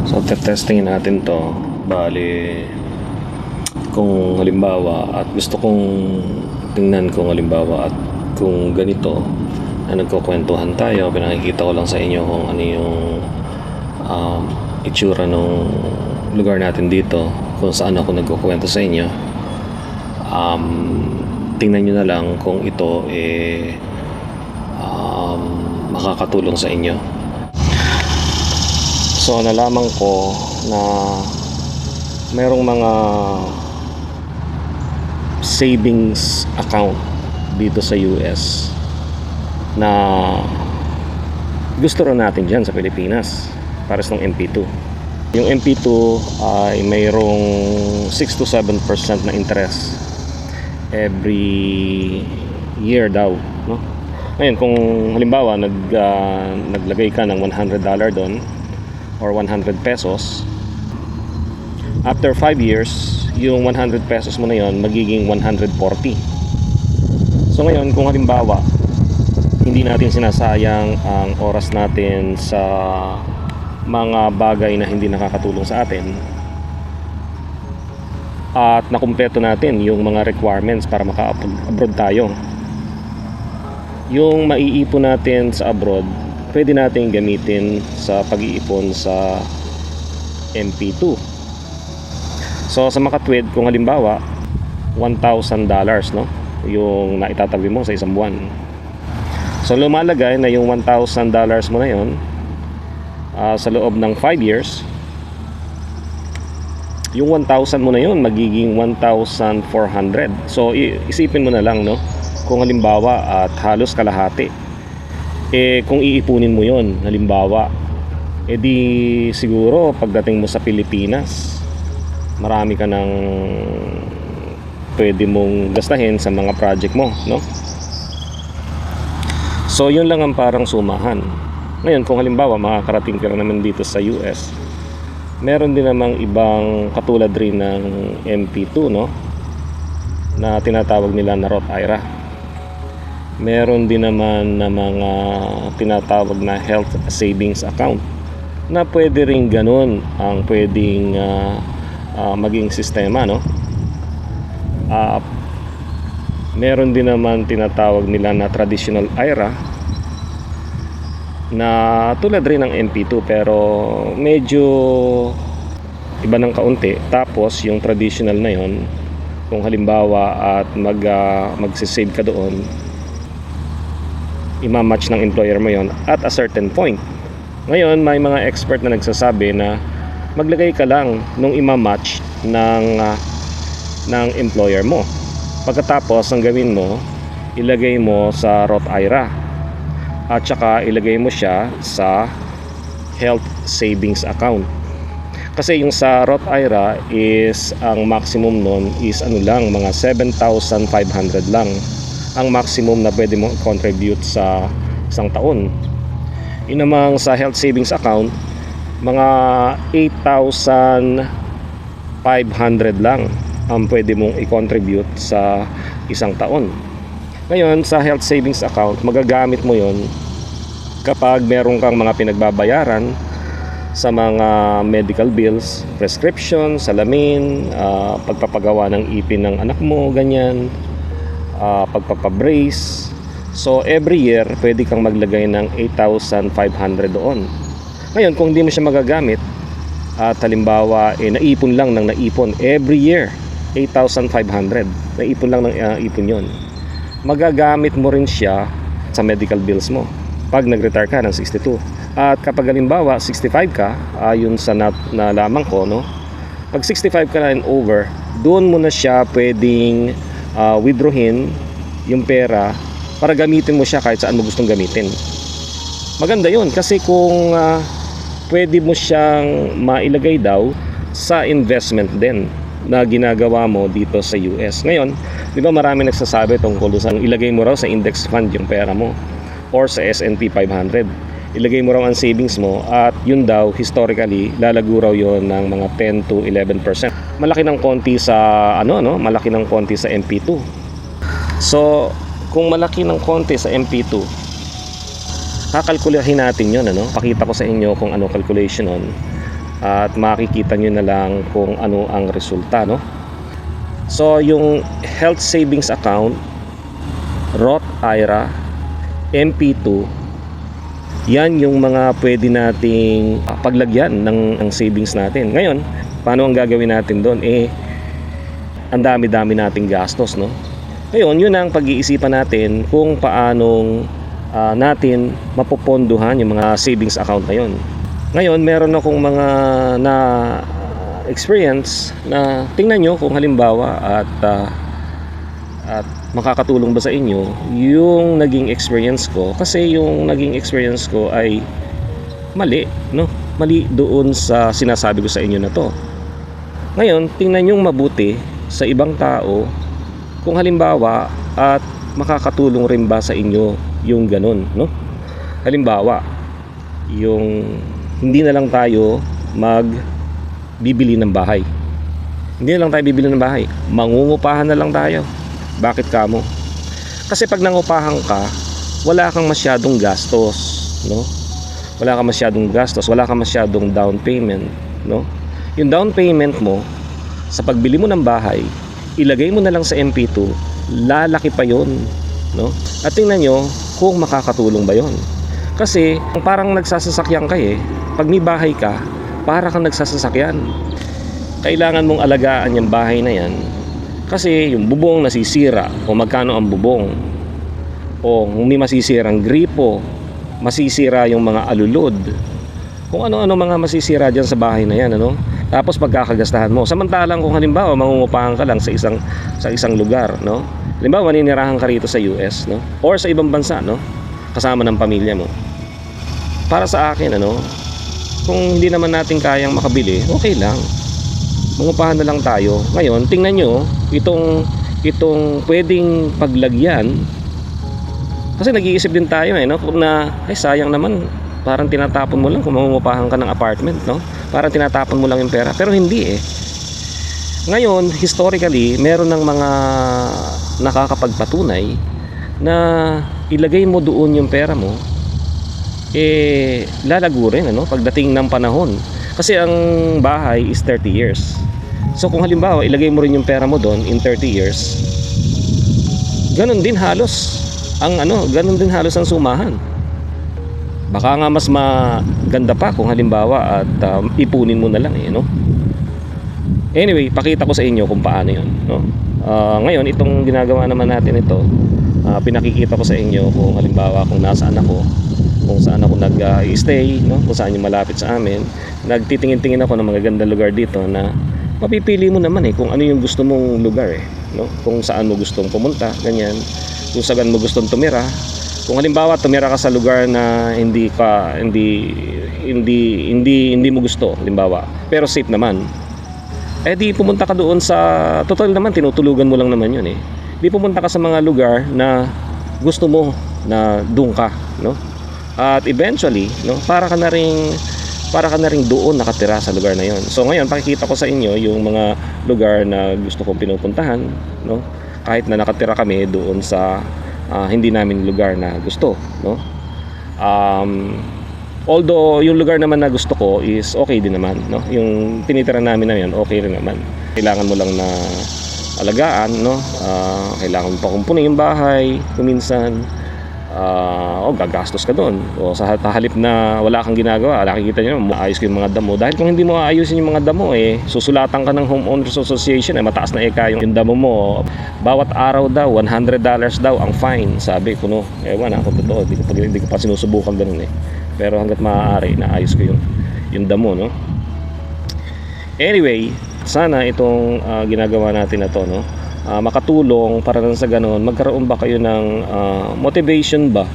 So testingin natin to. Bali, kung halimbawa at gusto kong tingnan kung halimbawa at kung ganito na nagkukwentuhan tayo, pinakikita ko lang sa inyo kung ano yung itsura ng lugar natin dito, kung saan ako nagkukwento sa inyo. Tingnan nyo na lang kung ito makakatulong sa inyo. So nalaman ko na mayroong mga savings account dito sa US na gusto rin natin dyan sa Pilipinas, pares ng MP2. Yung MP2 ay mayroong 6 to 7% na interest every year daw, no? Ngayon kung halimbawa naglagay ka ng $100 doon or 100 pesos, after 5 years yung 100 pesos mo na yon magiging 140. So ngayon kung halimbawa hindi natin sinasayang ang oras natin sa mga bagay na hindi nakakatulong sa atin at nakumpleto natin yung mga requirements para maka-abroad tayo, yung maiipon natin sa abroad pwede natin gamitin sa pag-iipon sa MP2. So sa makatwid, kung halimbawa $1,000, no, yung naitatabi mo sa isang buwan, so lumalagay na yung $1,000 mo na yun sa loob ng 5 years, yung 1,000 mo na yun magiging 1,400. So isipin mo na lang, no, kung halimbawa at halos kalahati, kung iipunin mo yon halimbawa, di siguro pagdating mo sa Pilipinas marami ka nang pwede mong gastahin sa mga project mo, no? So yun lang ang parang sumahan. Ngayon kung halimbawa makakarating ka naman dito sa US, meron din namang ibang katulad rin ng MP2, no, na tinatawag nila na Roth IRA. Meron din naman na mga tinatawag na health savings account na pwede rin ganun ang pwedeng maging sistema, no? Meron din naman tinatawag nila na traditional IRA na tulad rin ng MP2 pero medyo iba ng kaunti. Tapos yung traditional na yon, kung halimbawa at magsisave ka doon, ima-match ng employer mo yon at a certain point. Ngayon may mga expert na nagsasabi na maglagay ka lang nung ima-match ng employer mo. Pagkatapos ang gawin mo, ilagay mo sa Roth IRA at saka ilagay mo siya sa health savings account. Kasi yung sa Roth IRA is ang maximum nun is ano lang, mga 7,500 lang ang maximum na pwede mong contribute sa isang taon. Yun namang sa health savings account, mga 8,500 lang ang pwede mong i-contribute sa isang taon. Ngayon sa health savings account, magagamit mo yon kapag meron kang mga pinagbabayaran sa mga medical bills, prescription, salamin, pagpapagawa ng ipin ng anak mo, ganyan, pagpapabrace. So every year pwede kang maglagay ng 8,500 doon. Ngayon kung hindi mo siya magagamit at halimbawa naipon lang ng naipon every year 8,500, naipon lang ng ipon yon, magagamit mo rin siya sa medical bills mo pag nag-retire ka ng 62. At kapag halimbawa 65 ka, ayon sa nalaman ko, no, pag 65 ka na and over, doon mo na siya pwedeng withdrawin yung pera para gamitin mo siya kahit saan mo gustong gamitin. Maganda yun kasi kung pwede mo siyang mailagay daw sa investment din na ginagawa mo dito sa US. Ngayon, di ba marami nagsasabi tungkol sa ilagay mo raw sa index fund yung pera mo or sa S&P 500. Ilagay mo raw ang savings mo at yun daw historically lalago raw yun ng mga 10 to 11%. Malaki ng konti sa malaki ng konti sa MP2. So, kung malaki ng konti sa MP2, kakalkulahin natin yun, Pakita ko sa inyo kung ano calculation nun. at makikita nyo na lang kung ano ang resulta, no? So yung health savings account, Roth IRA, MP2, yan yung mga pwede nating paglagyan ng savings natin. Ngayon, paano ang gagawin natin doon? Ang dami-dami nating gastos, no? Ngayon, yun ang pag-iisipan natin kung paanong natin mapopondohan yung mga savings account na yun. Ngayon, meron akong mga na experience na tingnan nyo kung halimbawa at makakatulong ba sa inyo yung naging experience ko, kasi yung naging experience ko ay mali, no? Mali doon sa sinasabi ko sa inyo na to. Ngayon, tingnan nyo mabuti sa ibang tao kung halimbawa at makakatulong rin ba sa inyo yung ganun, no? Halimbawa, yung hindi na lang tayo magbibili ng bahay. Hindi na lang tayo bibili ng bahay. Mangungupahan na lang tayo. Bakit kamo? Kasi pag nangupahan ka, wala kang masyadong gastos, no? Wala kang masyadong gastos, wala kang masyadong down payment, no? Yung down payment mo sa pagbili mo ng bahay, ilagay mo na lang sa MP2, lalaki pa yon, no? At tingnan nyo kung makakatulong ba yon. Kasi parang nagsasasakyan ka pag may bahay ka, para kang nagsasasakyan. Kailangan mong alagaan yung bahay na yan, kasi yung bubong nasisira, o magkano ang bubong, o kung may masisirang gripo, masisira yung mga alulod, kung ano-ano mga masisira dyan sa bahay na yan, ano? Tapos pagkakagastahan mo. Samantalang kung halimbawa mangungupahan ka lang sa isang lugar, no? Halimbawa maninirahan ka rito sa US, no? Or sa ibang bansa, no? Kasama ng pamilya mo. Para sa akin, ano, kung hindi naman natin kayang makabili, okay lang. Mangupahan na lang tayo. Ngayon, tingnan nyo itong pwedeng paglagyan. Kasi nag-iisip din tayo no? Na ay sayang naman, parang tinatapon mo lang kung mangungupahan ka ng apartment, no? Parang tinatapon mo lang yung pera. Pero hindi Ngayon, historically, meron ng mga nakakapagpatunay na ilagay mo doon yung pera mo, lalago rin, ano? Pagdating ng panahon. Kasi ang bahay is 30 years. So kung halimbawa ilagay mo rin yung pera mo doon in 30 years, ganun din halos ang sumahan. Baka nga mas maganda pa kung halimbawa at ipunin mo na lang no? Anyway, pakita ko sa inyo kung paano yun, no? Ngayon, itong ginagawa naman natin ito, pinakikita ko sa inyo kung halimbawa kung nasaan ako, kung saan ako nag-stay, no? Kung saan yung malapit sa amin. Nagtitingin-tingin ako ng mga gandang lugar dito na mapipili mo naman kung ano yung gusto mong lugar no? Kung saan mo gustong pumunta, ganyan. Kung saan mo gustong tumira. Kung halimbawa tumira ka sa lugar na hindi mo gusto, halimbawa, pero safe naman, di pumunta ka doon sa, total naman tinutulugan mo lang naman yun di pumunta ka sa mga lugar na gusto mo na doon ka, no? At eventually, no, para ka na ring doon nakatira sa lugar na yon. So ngayon pakikita ko sa inyo yung mga lugar na gusto kong pinupuntahan, no? Kahit na nakatira kami doon sa hindi namin lugar na gusto, no? Although yung lugar naman na gusto ko is okay din naman, no? Yung tinitira namin na yan, okay rin naman. Kailangan mo lang na alagaan, no? Kailangan mo pa kumpunin yung bahay kuminsan. Gagastos ka doon. O sa halip na wala kang ginagawa, nakikita nyo, maayos ko yung mga damo. Dahil kung hindi mo aayusin yung mga damo, susulatan ka ng Homeowners Association, mataas na yung damo mo. Bawat araw daw, $100 daw ang fine. Sabi ko, no, ewan ako totoo, hindi ko pa sinusubukan ganun Pero hanggat maaari, naayos ko yung damo, no. Anyway, sana itong ginagawa natin na to, no, makatulong para lang sa ganun, magkaroon ba kayo ng motivation ba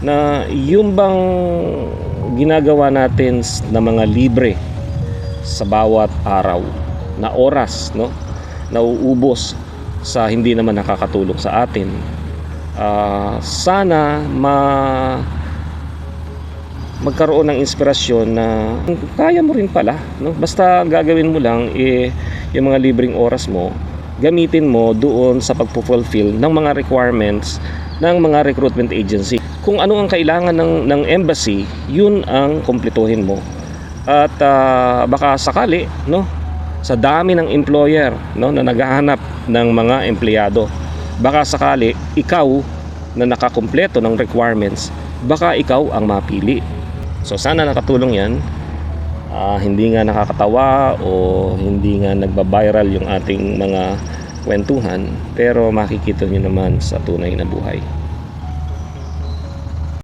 na yung bang ginagawa natin na mga libre sa bawat araw na oras, no, nauubos sa hindi naman nakakatulong sa atin, sana magkaroon ng inspirasyon na kaya mo rin pala, no? Basta gagawin mo lang yung mga libreng oras mo, gamitin mo doon sa pagpo-fulfill ng mga requirements ng mga recruitment agency. Kung ano ang kailangan ng embassy, yun ang kumpletuhin mo. At baka sakali, no, sa dami ng employer, no, na naghahanap ng mga empleyado, baka sakali ikaw na nakakumpleto ng requirements, baka ikaw ang mapili. So sana nakatulong yan. Hindi nga nakakatawa o hindi nga nagba-viral yung ating mga kwentuhan, pero makikita nyo naman sa tunay na buhay.